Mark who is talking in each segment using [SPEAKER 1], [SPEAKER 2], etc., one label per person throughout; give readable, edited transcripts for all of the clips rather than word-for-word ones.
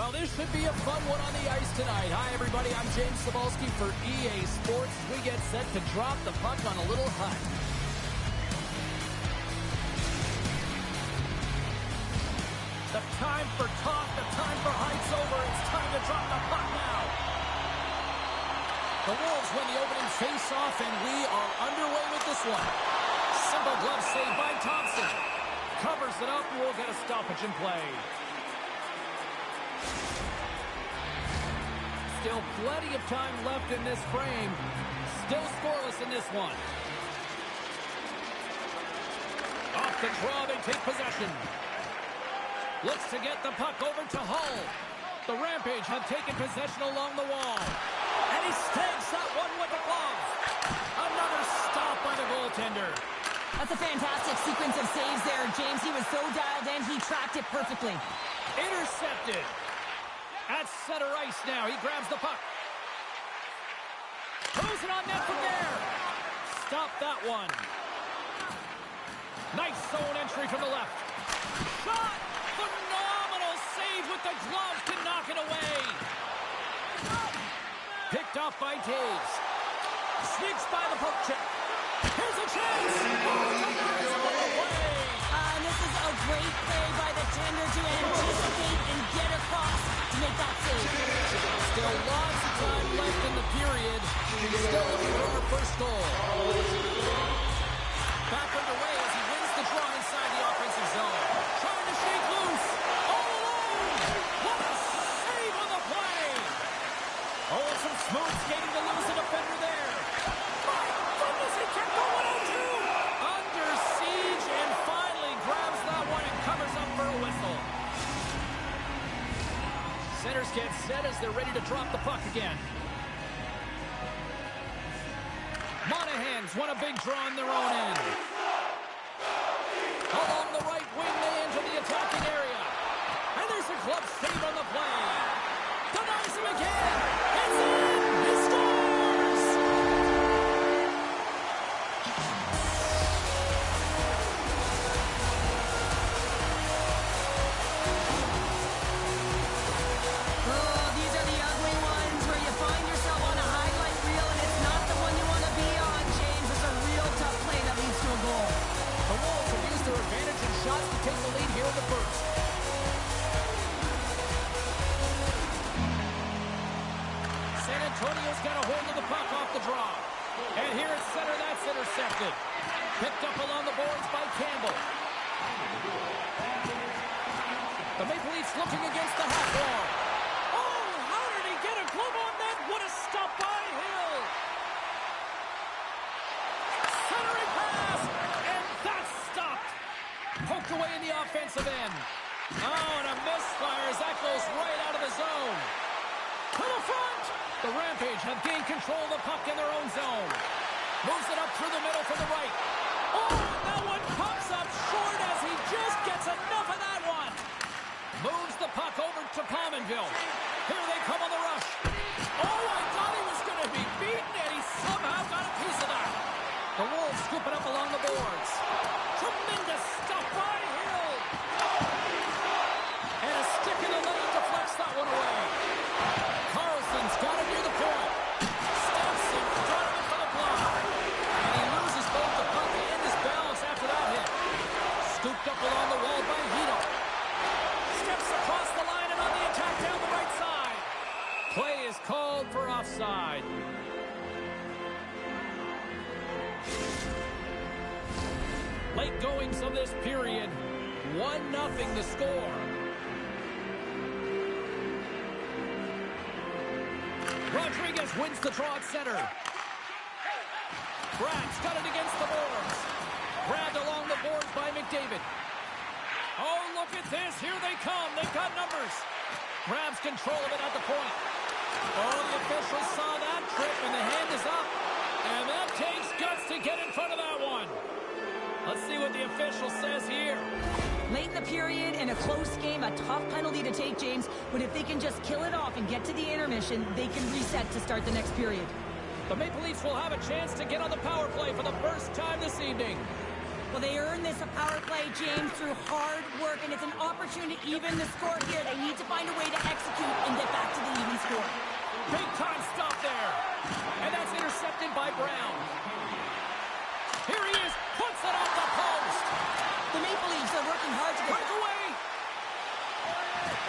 [SPEAKER 1] Well, this should be a fun one on the ice tonight. Hi, everybody. I'm James Cebulski for EA Sports. We get set to drop the puck on a little hut. The time for talk, the time for hype's over. It's time to drop the puck now. The Wolves win the opening face-off, and we are underway with this one. Simple glove save by Thompson. Covers it up, and we'll get a stoppage in play. Still plenty of time left in this frame. Still scoreless in this one. Off the draw, they take possession. Looks to get the puck over to Hull. The Rampage have taken possession along the wall. And he stakes that one with the glove. Another stop by the goaltender.
[SPEAKER 2] That's a fantastic sequence of saves there, James. He was so dialed in, he tracked it perfectly.
[SPEAKER 1] Intercepted. At center ice now. He grabs the puck. Throws it on net from there. Stop that one. Nice zone entry from the left. Shot! Phenomenal save with the glove to knock it away. Picked off by Taves. Sneaks by the poke check. Here's a chance.
[SPEAKER 2] This is a great play by the tender to anticipate and get across to make that save.
[SPEAKER 1] Still lots of time left in the period. Still looking for our first goal. Back underway as he wins the draw inside the offensive zone. Trying to shake loose. All alone. What a save on the play. Oh, and some smooth skating to lose the defender there. My goodness, he kept going on too. Under siege and finally grabs that one and covers up for a whistle. Centers get set as they're ready to drop the puck again. Monahan's won a big draw on their own end. Along the right wing, they enter the attacking area. And there's a glove save on the play. Denies him again. It's in. He scores.
[SPEAKER 2] Oh, these are the ugly ones where you find yourself on a highlight reel and it's not the one you want to be on, James. It's a real tough play that leads to a goal.
[SPEAKER 1] The Wolves have used their advantage in shots to take the lead here in the first. San Antonio's got a hold of the puck off the draw. And here at center, that's intercepted. Picked up along the boards by Campbell. The Maple Leafs looking against the half wall. Oh, how did he get a glove on that? What a stop by Hill. Centering pass, and that's stopped. Poked away in the offensive end. Oh, and a misfire as that goes right out of the zone. To the front. The Rampage have gained control of the puck in their own zone. Moves it up through the middle for the right. Oh, and that one pops up short as he just gets enough of that one. Moves the puck over to Pominville. Here they come on the rush. Oh, I thought he was going to be beaten, and he somehow got a piece of that. The Wolves scoop it up along the boards. Tremendous stuff by Hill. And a stick in the lane deflects that one away. Carlson's got it near the point. Steps in front of it for the block. And he loses both the puck and his balance after that hit. Scooped up along the wall by Hito. Steps across the line and on the attack down the right side. Play is called for offside. Late goings of this period. 1-0 the score. Rodriguez wins the draw at center. Brad's got it against the boards. Grabbed along the boards by McDavid. Oh, look at this. Here they come. They've got numbers. Grabs control of it at the point. Oh, the official saw that trip, and the hand is up. And that takes guts to get in front of that one. Let's see what the official says here.
[SPEAKER 2] Late in the period, in a close game, a tough penalty to take, James. But if they can just kill it off and get to the intermission, they can reset to start the next period.
[SPEAKER 1] The Maple Leafs will have a chance to get on the power play for the first time this evening.
[SPEAKER 2] Well, they earned this a power play, James, through hard work, and it's an opportunity to even the score here. They need to find a way to execute and get back to the even score.
[SPEAKER 1] Big time stop there. And that's intercepted by Brown. Here he is, puts it off the post.
[SPEAKER 2] The Maple Leafs are working hard to get...
[SPEAKER 1] Breakaway.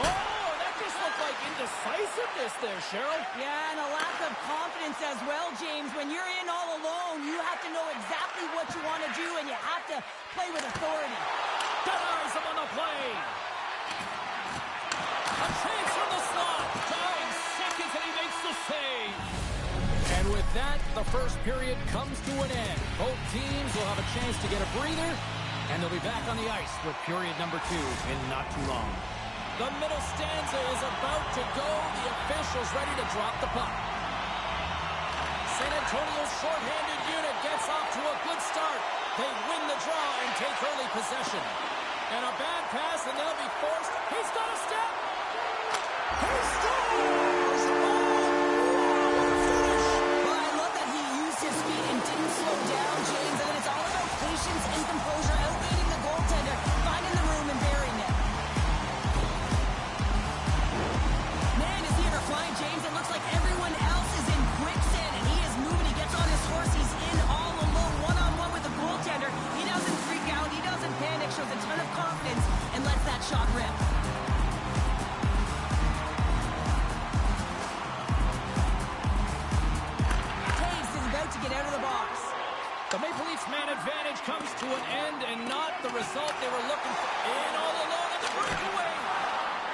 [SPEAKER 1] Oh, that just looked like indecisiveness there, Cheryl.
[SPEAKER 2] Yeah, and a lack of confidence as well, James. When you're in all alone, you have to know exactly what you want to do, and you have to play with authority.
[SPEAKER 1] Denies him on the play. A chance from the slot. 9 seconds, and he makes the save. And with that, the first period comes to an end. Both teams will have a chance to get a breather, and they'll be back on the ice with period number 2 in not too long. The middle stanza is about to go. The officials ready to drop the puck. San Antonio's shorthanded unit gets off to a good start. They win the draw and take early possession. And a bad pass, and they'll be forced. He's got a step. He scores! Oh, wow, what a finish!
[SPEAKER 2] Well, I love that he used his feet and didn't slow down, James. And it's all about patience and composure, outweighing the goaltender, finding the room and burying it. Man, is he ever flying, James? It looks like everyone else is in quicksand, and he is moving. He gets on his horse. He's in all alone, one-on-one with the goaltender. He doesn't freak out. He doesn't panic. Shows a ton of confidence and lets that shot rip. Taves is about to get out of the box.
[SPEAKER 1] The Maple Leafs man advantage comes to an end, and not the result they were looking for. In all alone in the breakaway.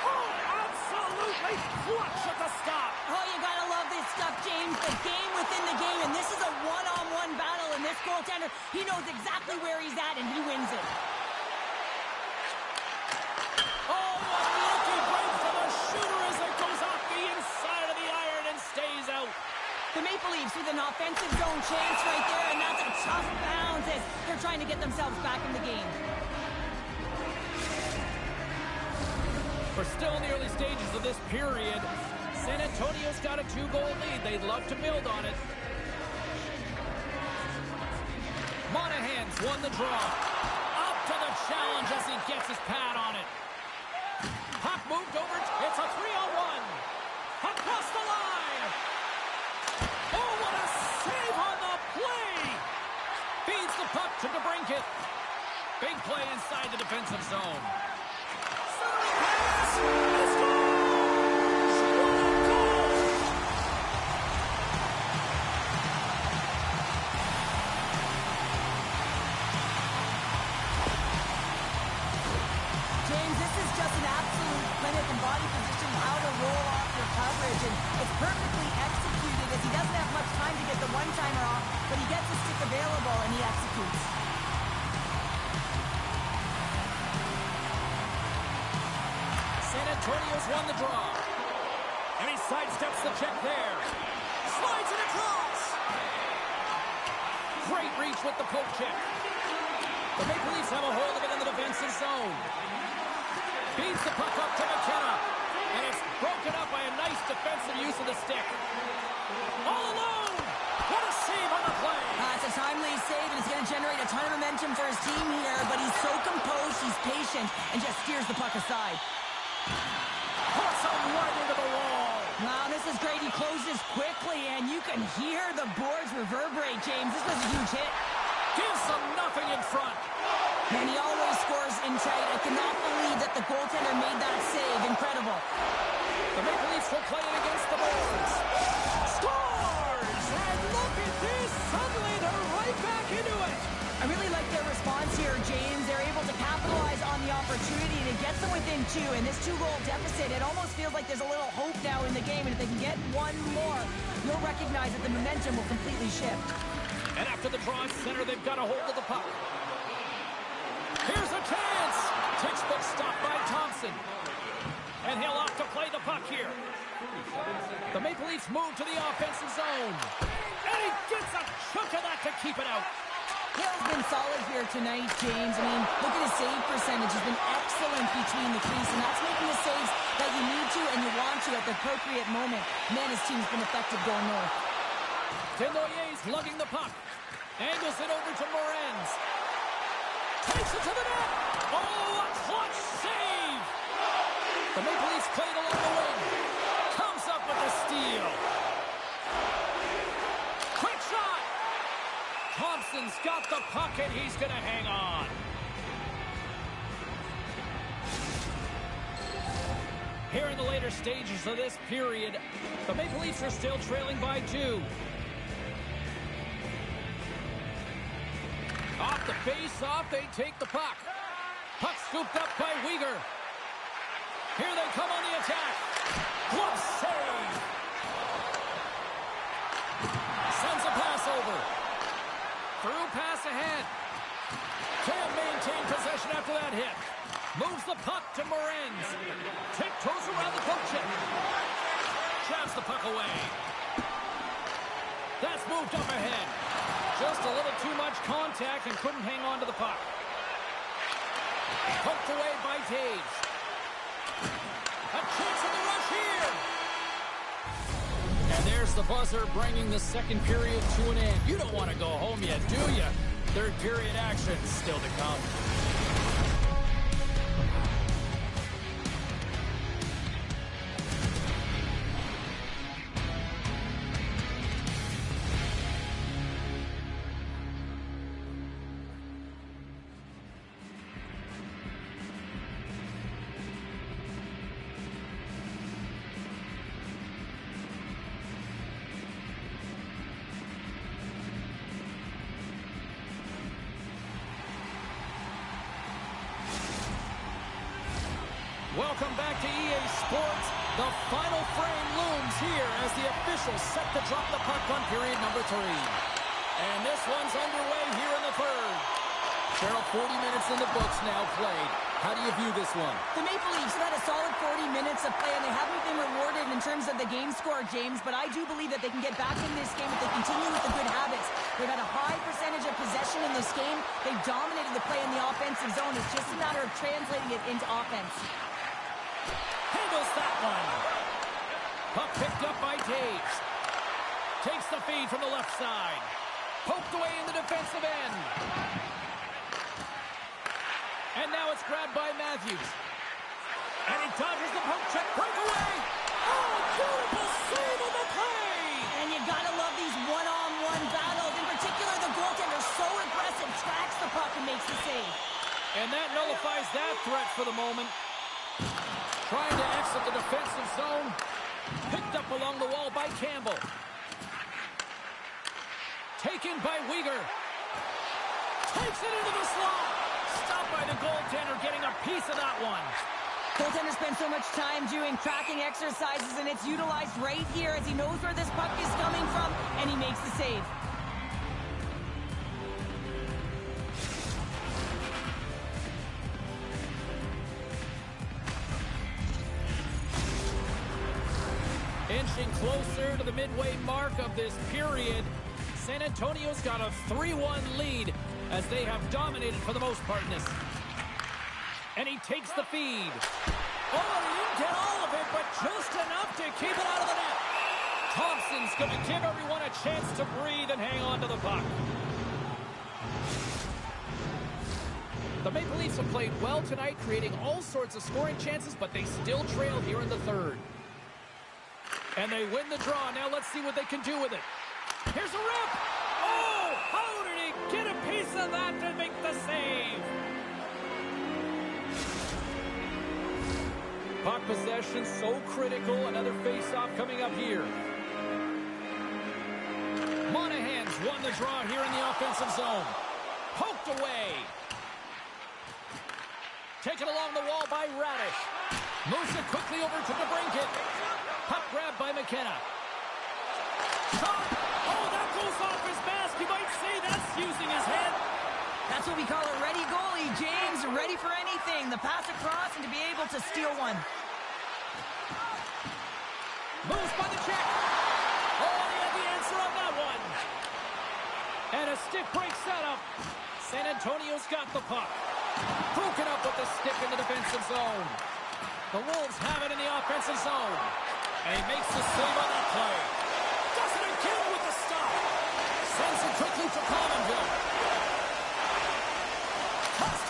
[SPEAKER 1] Oh, absolutely flush at the stop.
[SPEAKER 2] Oh, you gotta love this stuff, James. The game within the game, and this is a one-on-one battle, and this goaltender, he knows exactly where he's at, and he wins it.
[SPEAKER 1] Oh, a lucky break from a shooter as it goes off the inside of the iron and stays out.
[SPEAKER 2] The Maple Leafs with an offensive zone chance right there, and that's a tough bounce as they're trying to get themselves back in the game.
[SPEAKER 1] We're still in the early stages of this period. San Antonio's got a 2-goal lead. They'd love to build on it. Monahan's won the draw. Up to the challenge as he gets his pad on it. Puck moved over. It's a 3-on-1. Across the line. Oh, what a save on the play. Feeds the puck to DeBrincat. Big play inside the defensive zone. Centering pass. He scores! What a goal!
[SPEAKER 2] James, this is just an absolute clinic in body position, how to roll off your coverage, and it's perfectly executed as he doesn't have much time to get the one-timer off, but he gets his stick available and he executes.
[SPEAKER 1] San Antonio's won the draw. And he sidesteps the check there. Slides it across. Great reach with the poke check. The Maple Leafs have a hold of it in the defensive zone. Feeds the puck up to McKenna. And it's broken up by a nice defensive use of the stick. All alone. What a save on the play.
[SPEAKER 2] It's a timely save, and it's going to generate a ton of momentum for his team here, but he's so composed, he's patient, and just steers the puck aside.
[SPEAKER 1] Puts him right into the wall.
[SPEAKER 2] Wow, this is great. He closes quickly, and you can hear the boards reverberate, James. This was a huge hit.
[SPEAKER 1] Gives them nothing in front.
[SPEAKER 2] And he always scores in tight. I cannot believe that the goaltender made that save. Incredible.
[SPEAKER 1] The Maple Leafs will play it against the boards. Scores! And look at this. Suddenly they're right back into it.
[SPEAKER 2] I really like their response here, James. They're able to capitalize on the opportunity to get them within 2. And this 2-goal deficit, it almost feels like there's a little hope now in the game. And if they can get one more, you'll recognize that the momentum will completely shift.
[SPEAKER 1] And after the draw at center, they've got a hold of the puck. Here's a chance. Textbook stop by Thompson. And he'll opt to play the puck here. The Maple Leafs move to the offensive zone. And he gets a chunk of that to keep it out.
[SPEAKER 2] Hill's been solid here tonight, James. I mean, look at his save percentage. He's been excellent between the crease, and that's making the saves that you need to and you want to at the appropriate moment. Man, his team's been effective going north.
[SPEAKER 1] Desnoyers lugging the puck. Angles it over to Morenz. Takes it to the net. Oh, a clutch save. The Maple Leafs played along the wing. Comes up with the steal. Quick shot. Thompson's got the puck, and he's going to hang on. Here in the later stages of this period, the Maple Leafs are still trailing by 2. Off the face-off, they take the puck. Puck scooped up by Weegar. Here they come on the attack. Glove save. Sends a pass over. Through pass ahead. Can't maintain possession after that hit. Moves the puck to Morenz. Tiptoes around the poke check. Jabs the puck away. That's moved up ahead. Just a little too much contact and couldn't hang on to the puck. Poked away by Taves. A chance in the rush here. And there's the buzzer bringing the second period to an end. You don't want to go home yet, do you? Third period action still to come. Welcome back to EA Sports. The final frame looms here as the officials set to drop the puck on period number 3. And this one's underway here in the third. Cheryl, 40 minutes in the books now played. How do you view this one?
[SPEAKER 2] The Maple Leafs have had a solid 40 minutes of play, and they haven't been rewarded in terms of the game score, James, but I do believe that they can get back in this game if they continue with the good habits. They've had a high percentage of possession in this game. They've dominated the play in the offensive zone. It's just a matter of translating it into offense.
[SPEAKER 1] Handles that one. Puck picked up by Taves. Takes the feed from the left side. Poked away in the defensive end. And now it's grabbed by Matthews. And he dodges the poke check breakaway. Oh, beautiful save of the play.
[SPEAKER 2] And you gotta love these one-on-one battles. In particular, the goaltender so aggressive, tracks the puck and makes the save.
[SPEAKER 1] And that nullifies that threat for the moment. Trying to exit the defensive zone. Picked up along the wall by Campbell. Taken by Weegar. Takes it into the slot. Stopped by the goaltender, getting a piece of that one.
[SPEAKER 2] Goaltender spends so much time doing tracking exercises, and it's utilized right here as he knows where this puck is coming from, and he makes the save.
[SPEAKER 1] Inching closer to the midway mark of this period, San Antonio's got a 3-1 lead as they have dominated for the most part in this. And he takes the feed. Oh, he didn't get all of it, but just enough to keep it out of the net. Thompson's going to give everyone a chance to breathe and hang on to the puck. The Maple Leafs have played well tonight, creating all sorts of scoring chances, but they still trail here in the third. And they win the draw. Now let's see what they can do with it. Here's a rip. Oh, how did he get a piece of that to make the save? Puck possession so critical. Another face-off coming up here. Monahan's won the draw here in the offensive zone. Poked away. Taken along the wall by Radish. Moves it quickly over to DeBrincat. Puck grab by McKenna. Shot! Oh, that goes off his mask. You might say that's using his head.
[SPEAKER 2] That's what we call a ready goalie, James. Ready for anything. The pass across and to be able to steal one.
[SPEAKER 1] Moves by the check. Oh, he had the answer on that one. And a stick break setup. San Antonio's got the puck. Broken up with the stick in the defensive zone. The Wolves have it in the offensive zone. And he makes the save on that play. Does it again with the stop. Sends it quickly to Collinville. Cuts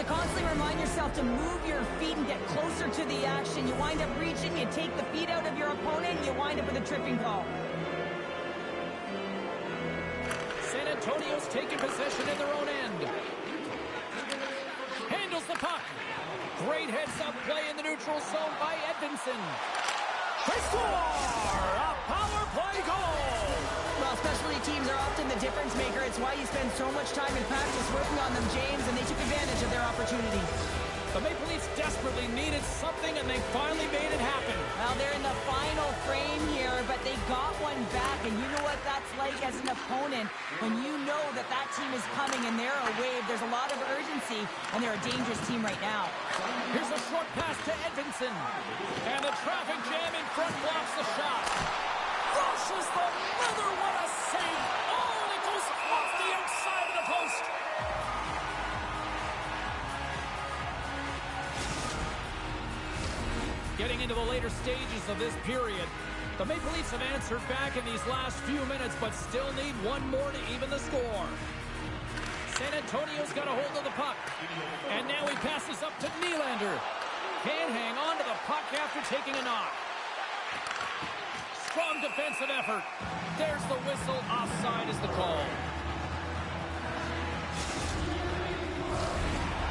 [SPEAKER 2] to constantly remind yourself to move your feet and get closer to the action. You wind up reaching, you take the feet out of your opponent, and you wind up with a tripping call.
[SPEAKER 1] San Antonio's taking possession in their own end. Handles the puck. Great heads-up play in the neutral zone by Edvinsson. They score! A power play goal!
[SPEAKER 2] Well, specialty teams are often the difference maker. It's why you spend so much time in practice working on them, James, and they took advantage of their opportunity.
[SPEAKER 1] The Maple Leafs desperately needed something, and they finally made it happen.
[SPEAKER 2] Well, they're in the final frame here, but they got one back, and you know what that's like as an opponent. When you know that that team is coming and they're a wave, there's a lot of urgency, and they're a dangerous team right now.
[SPEAKER 1] Here's a short pass to Edvinsson, and the traffic jam in front blocks the shot. Crushes the leather, what a save! Oh, and it goes off the outside of the post! Getting into the later stages of this period, the Maple Leafs have answered back in these last few minutes, but still need one more to even the score. San Antonio's got a hold of the puck, and now he passes up to Nylander. Can't hang on to the puck after taking a knock. Strong defensive effort. There's the whistle. Offside is the call.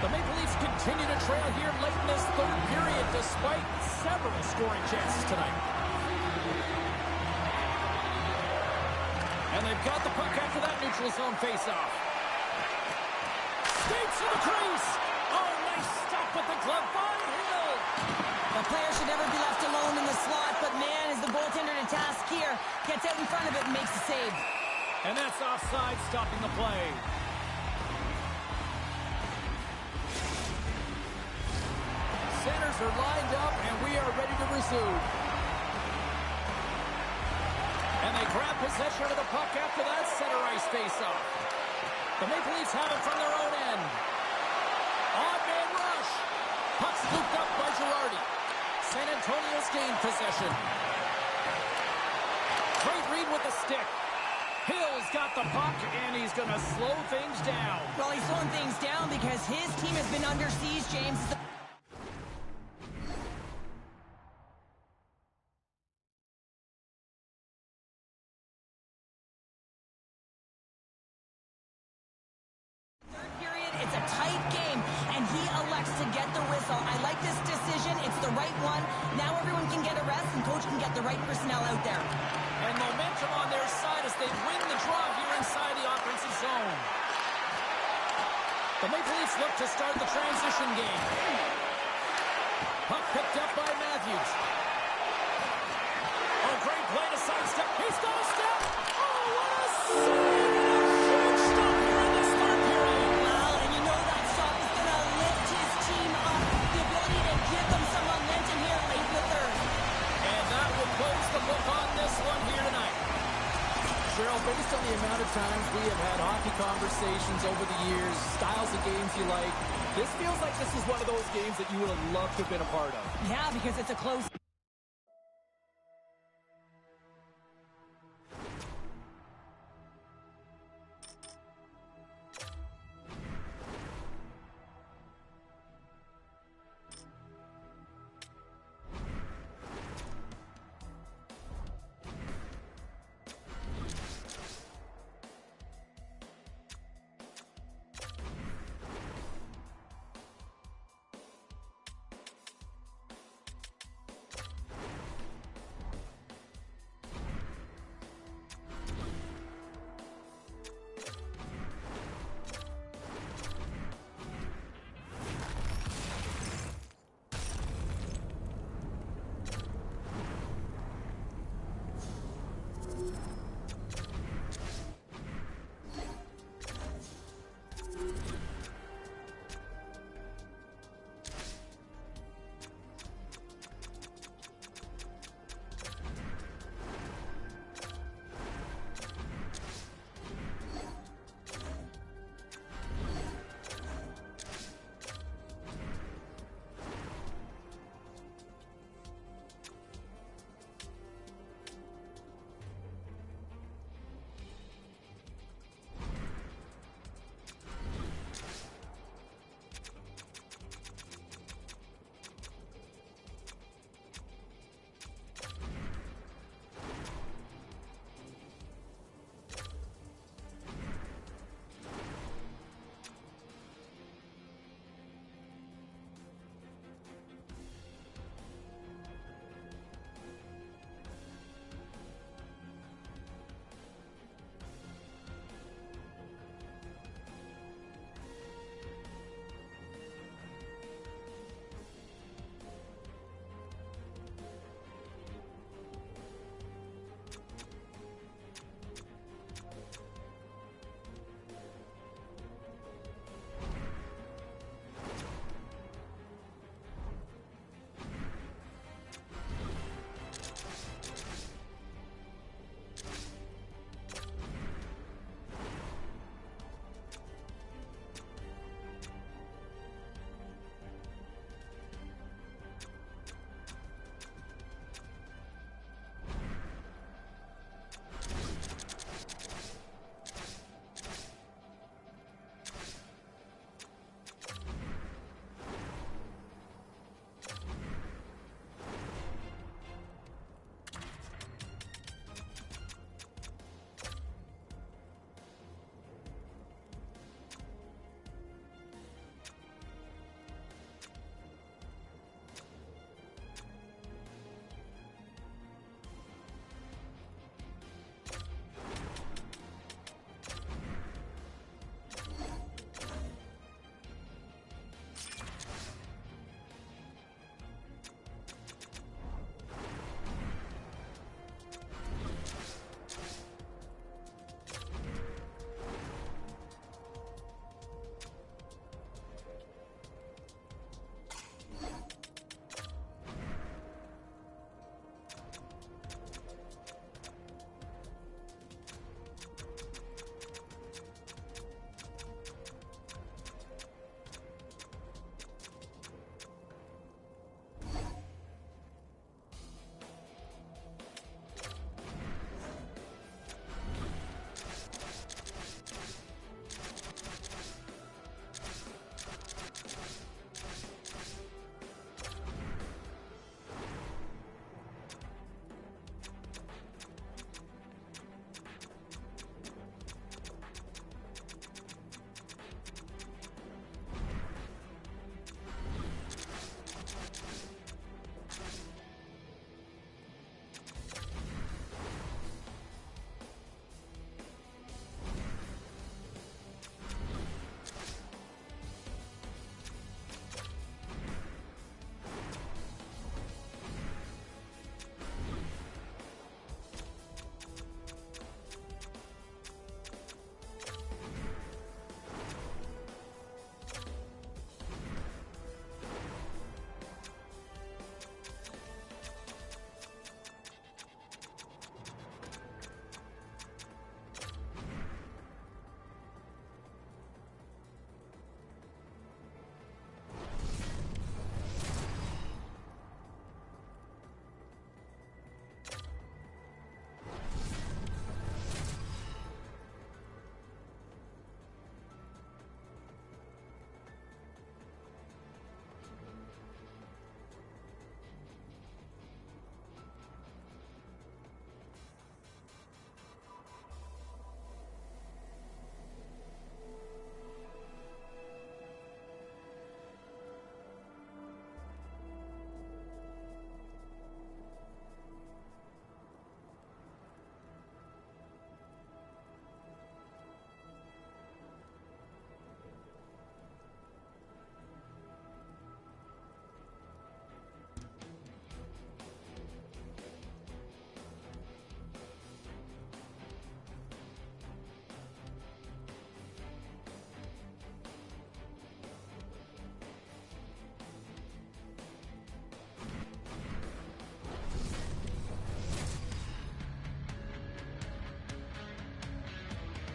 [SPEAKER 1] The Maple Leafs continue to trail here late in this third period despite several scoring chances tonight. And they've got the puck after that neutral zone faceoff. Skates to the crease. Oh, nice stop with the glove by Hill.
[SPEAKER 2] The player should never be left alone in the slot, but man, is the goaltender to task here. Gets out in front of it and makes the save.
[SPEAKER 1] And that's offside, stopping the play. Centers are lined up, and we are ready to resume. And they grab possession of the puck after that center ice face-off. The Maple Leafs have it from their own end. Odd man rush. Puck scooped up by Girardi. San Antonio's gained possession. Great read with the stick. Hill's got the puck, and he's going to slow things down.
[SPEAKER 2] Well, he's slowing things down because his team has been under siege, James. It's a tight game, and he elects to get the whistle. I like this decision. It's the right one. Now everyone can get a rest, and coach can get the right personnel out there.
[SPEAKER 1] And momentum on their side as they win the draw here inside the offensive zone. The Maple Leafs look to start the transition game. Puck picked up by Matthews. Oh, great play to sidestep. He's got a step. Oh, what a save! Huge stop here in this third period.
[SPEAKER 2] Well, and you know that stop is going to lift his team up. The ability to give them some momentum here late in the third.
[SPEAKER 1] And that will close the book on this one here tonight.
[SPEAKER 3] Cheryl, based on the amount of times we have had hockey conversations over the years, styles of games you like, this feels like this is one of those games that you would have loved to have been a part of.
[SPEAKER 2] Yeah, because it's a close.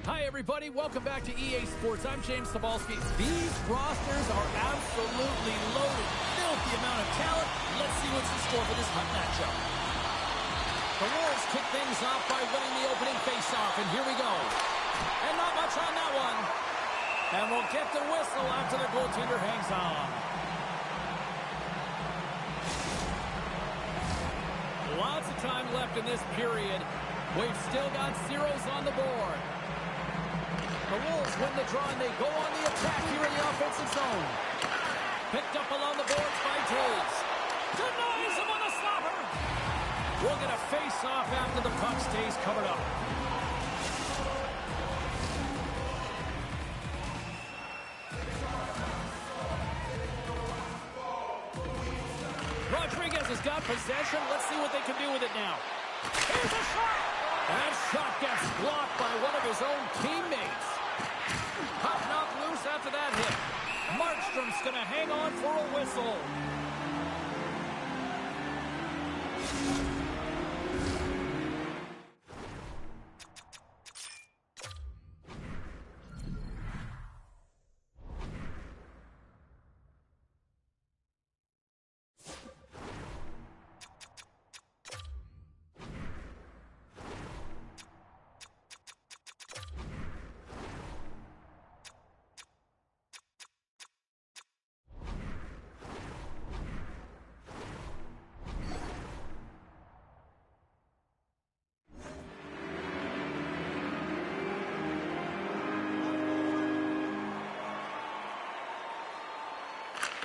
[SPEAKER 3] Hi, everybody. Welcome back to EA Sports. I'm James Cebulski. These rosters are absolutely loaded. Filthy amount of talent. Let's see what's in store for this hot matchup. The Wolves kick things off by winning the opening faceoff, and here we go. And not much on that one. And we'll get the whistle after the goaltender hangs on. Lots of time left in this period. We've still got zeros on the board. The Wolves win the draw, and they go on the attack here in the offensive zone. Picked up along the boards by Toews. Denies him on the slapper. We'll get a face-off after the puck stays covered up. Rodriguez has got possession. Let's see what they can do with it now. Here's a shot. That shot gets blocked by one of his own teammates. Puck knocked loose after that hit. Markstrom's going to hang on for a whistle.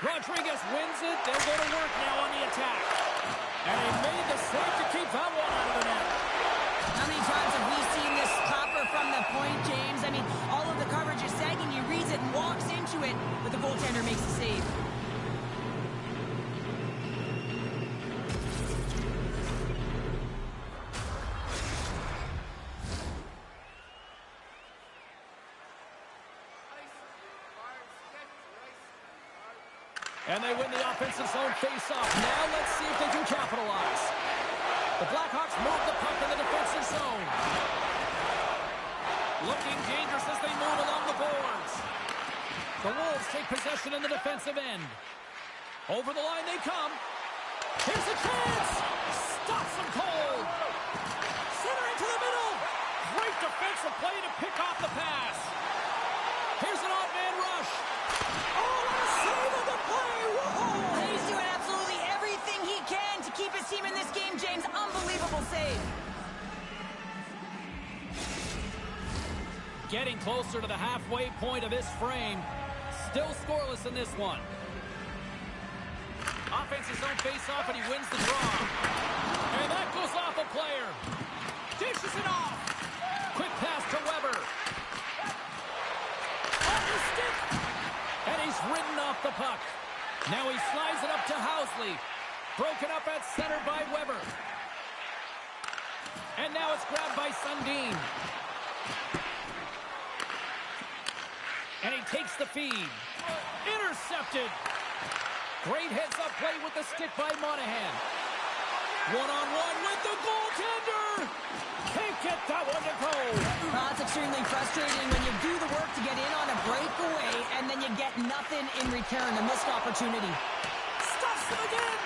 [SPEAKER 3] Rodriguez wins it. They'll go to work now on the attack. And he made the save to keep that one out of the net.
[SPEAKER 2] How many times have we seen this copper from the point, James? I mean, all of the coverage is sagging. He reads it and walks into it, but the goaltender makes the save.
[SPEAKER 3] And they win the offensive zone face-off. Now let's see if they can capitalize. The Blackhawks move the puck in the defensive zone. Looking dangerous as they move along the boards. The Wolves take possession in the defensive end. Over the line they come. Here's a chance. Stops them cold. Center into the middle. Great defensive play to pick off the pass. Here's an odd man rush. Oh, what a save of the play. Whoa.
[SPEAKER 2] He's doing absolutely everything he can to keep his team in this game, James. Unbelievable save.
[SPEAKER 3] Getting closer to the halfway point of this frame. Still scoreless in this one. Offensive zone face-off, and he wins the draw. And that goes off a player. Dishes it off. Quick pass to Weber. On the stick. And he's ridden off the puck. Now he slides it up to Housley. Broken up at center by Weber. And now it's grabbed by Sundin. And he takes the feed. Intercepted. Great heads-up play with the stick by Monahan. One-on-one with the goaltender. Can't get that one to go.
[SPEAKER 2] Well, it's extremely frustrating when you do the work to get in on a breakaway and then you get nothing in return, a missed opportunity.
[SPEAKER 3] Stuffs him again.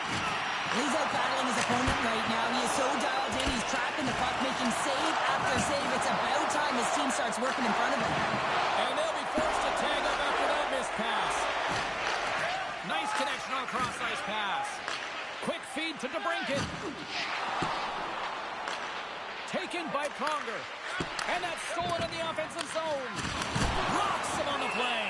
[SPEAKER 2] He's out battling his opponent right now. He is so dialed in. He's tracking the puck, making save after save. It's about time his team starts working in front of him.
[SPEAKER 3] And they'll be forced to tag up after that missed pass. Nice connection on a cross-ice pass. Quick feed to DeBrincat. Taken by Pronger. And that's stolen in the offensive zone. Rocks him on the play.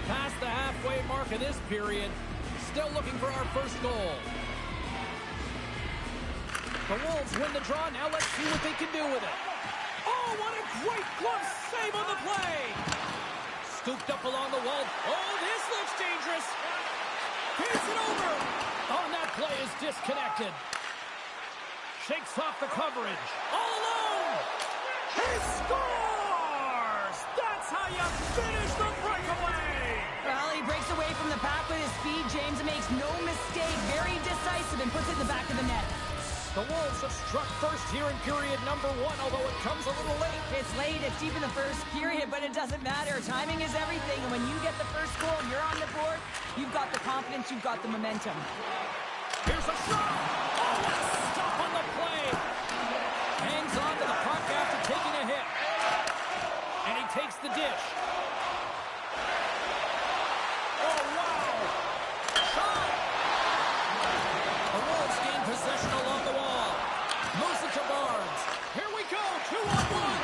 [SPEAKER 3] Past the halfway mark of this period. Still looking for our first goal. The Wolves win the draw. Now let's see what they can do with it. Oh, what a great glove save on the play. Scooped up along the wall. Oh, this looks dangerous. Here's it over. Oh, that play is disconnected. Shakes off the coverage. All alone. He scores. That's how you finish the breakaway.
[SPEAKER 2] Well, he breaks away from the pack with his feet. James makes no mistake. Very decisive and puts it in the back of the net.
[SPEAKER 3] The Wolves have struck first here in period number 1, although it comes a little late.
[SPEAKER 2] It's late, it's deep in the first period, but it doesn't matter. Timing is everything, and when you get the first goal, you're on the board, you've got the confidence, you've got the momentum.
[SPEAKER 3] Here's a shot! Oh, what a stop on the play! Hangs on to the puck after taking a hit. And he takes the dish. Oh, wow! Shot! The Wolves gain possession along the wall. Moves it to Barnes. Here we go, 2-on-1.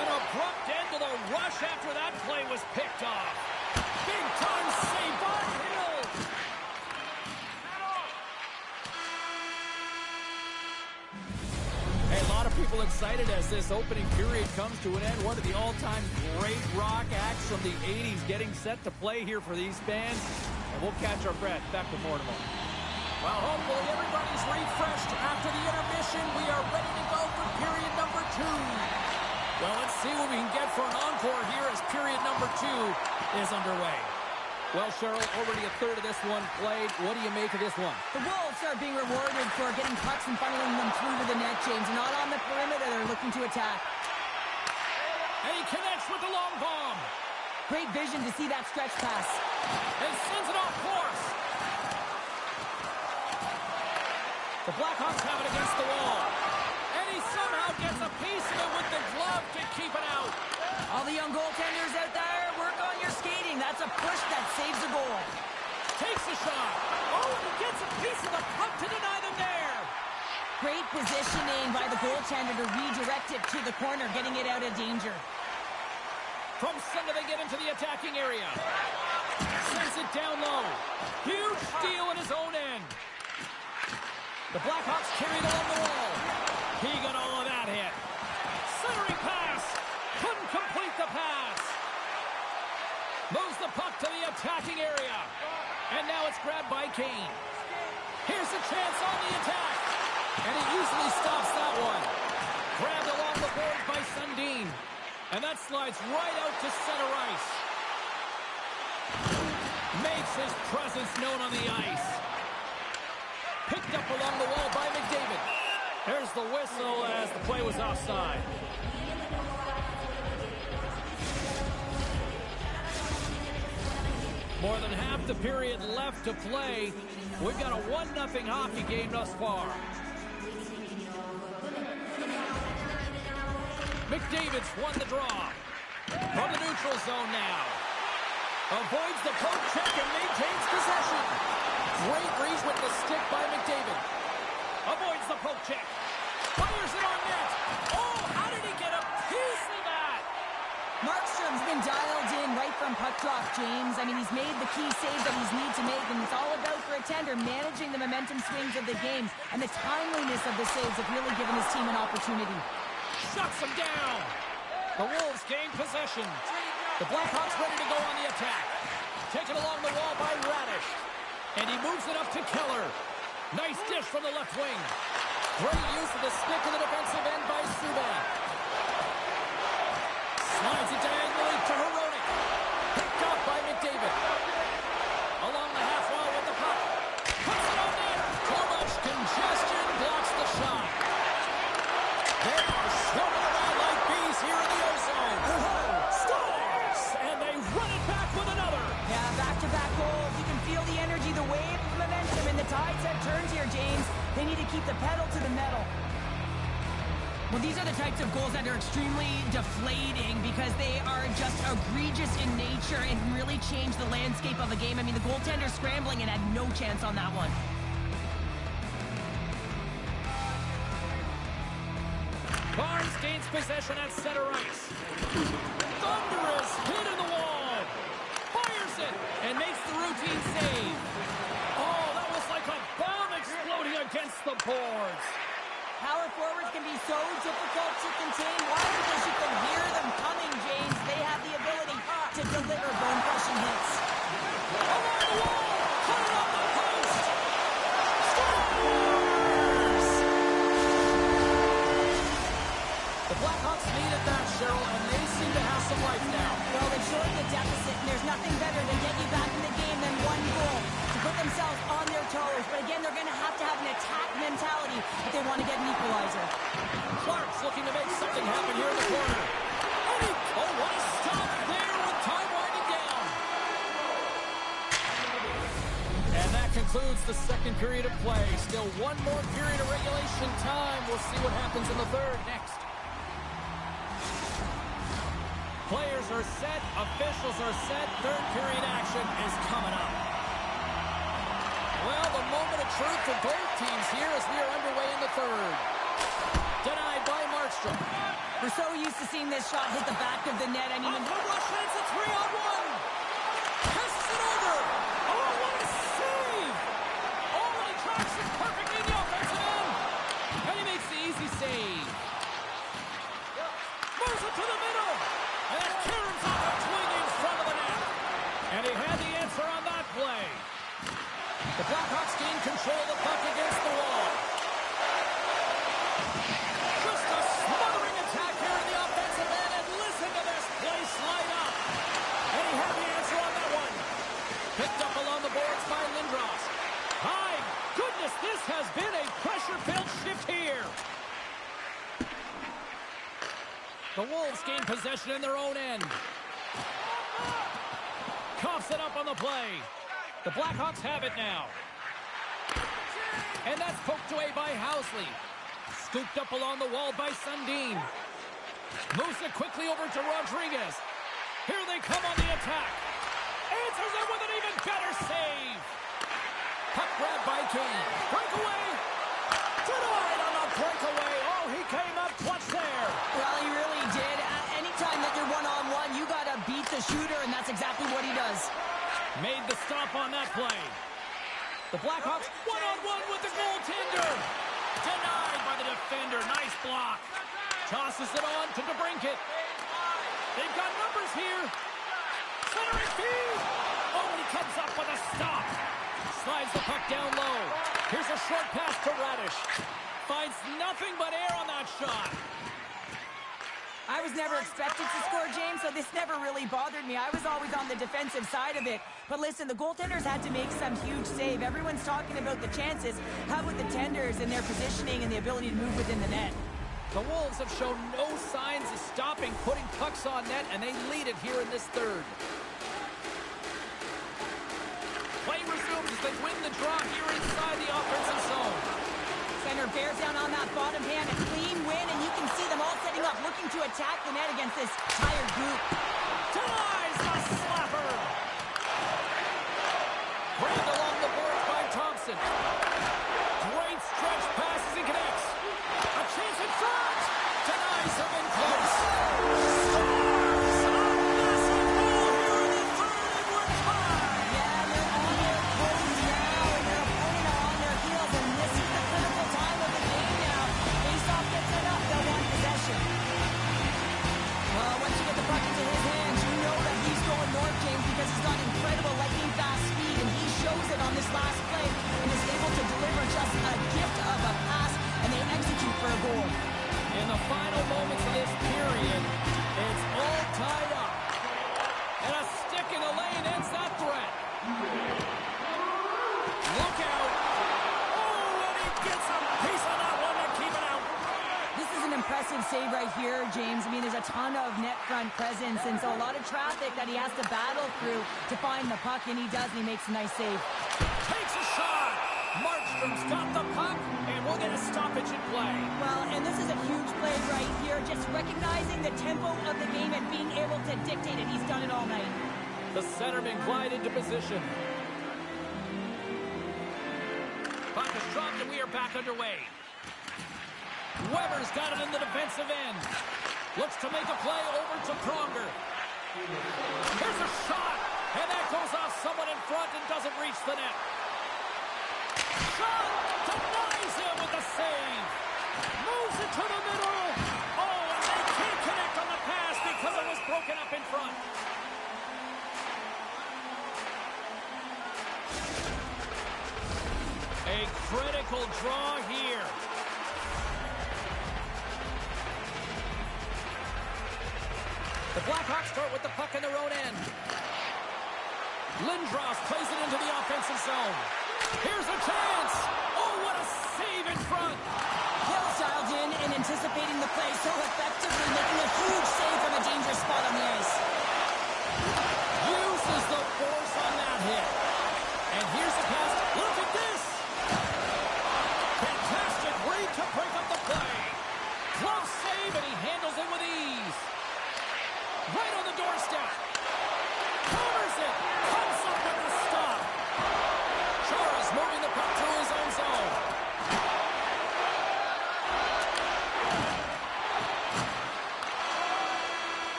[SPEAKER 3] An abrupt end to the rush after that play was picked off. Big time save by Hill. Hey, a lot of people excited as this opening period comes to an end. One of the all-time great rock acts from the 80s getting set to play here for these fans. And we'll catch our breath. Back with more tomorrow. Well, hopefully everybody's refreshed after the intermission. We are ready to go for period number 2. Well, let's see what we can get for an encore here as period number 2 is underway. Well, Cheryl, already a third of this one played. What do you make of this one?
[SPEAKER 2] The Wolves are being rewarded for getting pucks and funneling them through to the net, James. Not on the perimeter, they're looking to attack.
[SPEAKER 3] And he connects with the long bomb.
[SPEAKER 2] Great vision to see that stretch pass.
[SPEAKER 3] And sends it off course. The Blackhawks have it against the wall. And he somehow gets a piece of it with the glove to keep it out.
[SPEAKER 2] All the young goaltenders out there, work on your skating. That's a push that saves a goal.
[SPEAKER 3] Takes a shot. Oh, and he gets a piece of the puck to deny them there.
[SPEAKER 2] Great positioning by the goaltender to redirect it to the corner, getting it out of danger.
[SPEAKER 3] From center, they get into the attacking area. Sends it down low. Huge steal at his own end. The Blackhawks carried along the wall. He got all of that hit. Centering pass. Couldn't complete the pass. Moves the puck to the attacking area. And now it's grabbed by Kane. Here's a chance on the attack. And he easily stops that one. Grabbed along the board by Sundin. And that slides right out to center ice. Makes his presence known on the ice. Picked up along the wall by McDavid. There's the whistle as the play was offside. More than half the period left to play. We've got a 1-0 hockey game thus far. McDavid's won the draw. From the neutral zone now. Avoids the poke check and maintains possession. Great reach with the stick by McDavid. Avoids the poke check. Fires it on net. Oh, how did he get a piece of that?
[SPEAKER 2] Markstrom's been dialed in right from puck drop, James. I mean, he's made the key saves that he's need to make, and it's all about for a tender managing the momentum swings of the game, and the timeliness of the saves have really given his team an opportunity.
[SPEAKER 3] Shuts him down. The Wolves gain possession. The Blackhawks ready to go on the attack. Taken along the wall by Radish. And he moves it up to Keller. Nice dish from the left wing. Great use of the stick in the defensive end by Subban. Slides it diagonally to Hronek. Picked up by McDavid. Along the half wall with the puck. Puts it on net. Too much congestion blocks the shot. They are swarming around like bees here in the ozone. Stars! And they run it back with another.
[SPEAKER 2] Yeah, back-to-back goals. You can feel the energy, the wave of momentum, and the tides have turned here, James. They need to keep the pedal to the metal. Well, these are the types of goals that are extremely deflating because they are just egregious in nature and really change the landscape of a game. I mean, the goaltender scrambling and had no chance on that one.
[SPEAKER 3] Barnes gains possession at center ice. Thunderous hit in the wall. Fires it and makes the routine save. Oh, that was like a bomb exploding against the boards.
[SPEAKER 2] Power forwards can be so difficult to contain. Why? Because you can hear them coming, James. They have the ability to deliver bone-crushing hits.
[SPEAKER 3] Along the wall. Put it on the post. The Blackhawks needed that, Cheryl, and they seem to have some life now.
[SPEAKER 2] Well, they've shortened the deficit, and there's nothing better to get you back in the game than one goal.
[SPEAKER 1] That concludes the second period of play. Still one more period of regulation time. We'll see what happens in the third next. Players are set. Officials are set. Third period action is coming up. Well, the moment of truth for both teams here as we are underway in the third. Denied by Markstrom.
[SPEAKER 2] We're so used to seeing this shot hit the back of the net. I mean,
[SPEAKER 1] the rush, it's a 3-on-1. Passes it over. Oh, what a save. Oh, and he tracks it perfectly in the offensive end. And he makes the easy save. Moves it to the middle. And it caroms off a twing in front of the net. And he had the answer on that play. The Blackhawks gain control of the puck against the wall. Just a smothering attack here in the offensive end. And listen to this place light up. And he had the answer on that one. Picked up along the boards by Lindros. My goodness, this has been a pressure-filled shift here. The Wolves gain possession in their own end. Coughs it up on the play. The Blackhawks have it now. And that's poked away by Housley. Scooped up along the wall by Sundin. Moves it quickly over to Rodriguez. Here they come on the attack. Answers it with an even better save. Puck grabbed by Kane. Breakaway. Denied on the breakaway. Oh, he came up clutch there.
[SPEAKER 2] well, he really did. Anytime that you're one-on-one, you got to beat the shooter, and that's exactly what he does.
[SPEAKER 1] Made the stop on that play. The Blackhawks one-on-one with the goaltender. Denied by the defender. Nice block. Tosses it on to DeBrincat. They've got numbers here. Centering feed. Oh, he comes up with a stop. Slides the puck down low. Here's a short pass to Radish. Finds nothing but air on that shot.
[SPEAKER 2] I was never expected to score, James, so this never really bothered me. I was always on the defensive side of it. But listen, the goaltenders had to make some huge save. Everyone's talking about the chances. How about the tenders and their positioning and the ability to move within the net?
[SPEAKER 1] The Wolves have shown no signs of stopping putting pucks on net, and they lead it here in this third. Play resumes as they win the draw here inside the offensive zone.
[SPEAKER 2] Center bears down on that bottom hand, a clean win, and you can see them all setting up, looking to attack the net against this tired group.
[SPEAKER 1] Denies the slapper. Grabbed along the boards by Thompson. Great stretch pass as he connects. A chance in front. Denies him in close. Stars! A massive goal here in the third, and we're tied.
[SPEAKER 2] Yeah, they're on their toes now, and their opponent are on their heels, and this is the critical time of the game now. Face-off gets set up, they'll want possession. Well, once you get the puck into his hands, you know that he's going north, James, because he's got incredible lightning-fast speed, and he shows it on this last play, and is able to deliver just a gift of a pass, and they execute for a goal.
[SPEAKER 1] In the final moments of this period, it's all tied up. And a stick in the lane ends that threat. Look out. Oh, and he gets a piece of that one to keep it out.
[SPEAKER 2] This is an impressive save right here, James. I mean, there's a ton of net front presence, and so a lot of traffic that he has to battle through to find the puck, and he does, and he makes a nice save.
[SPEAKER 1] Takes a shot. Markstrom's got the puck, and we'll get a stoppage in play.
[SPEAKER 2] Well, and this is a huge play right here, just recognizing the tempo of the game and being able to dictate it. He's done it all night.
[SPEAKER 1] The centerman glide into position. Puck is dropped, and we are back underway. Weber's got it in the defensive end. Looks to make a play over to Pronger. Here's a shot, and that goes off someone in front and doesn't reach the net. Shot! Denies him with the save. Moves it to the middle. Oh, and they can't connect on the pass because it was broken up in front. A critical draw here. The Blackhawks start with the puck in their own end. Lindros plays it into the offensive zone. Here's a chance. Oh, what a save in front.
[SPEAKER 2] Hill's dialed in and anticipating the play so effectively, making a huge save from a dangerous spot on the ice.
[SPEAKER 1] Uses the force on that hit. And here's a pass.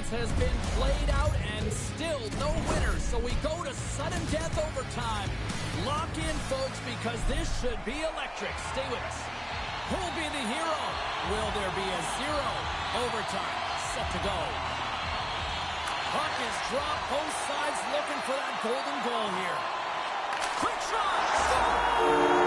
[SPEAKER 1] this has been played out and still no winners. So we go to sudden death overtime. Lock in, folks, because this should be electric. Stay with us. Who'll be the hero? Will there be a 0? Overtime set to go. Puck is dropped. Both sides looking for that golden goal here. Quick shot. Score!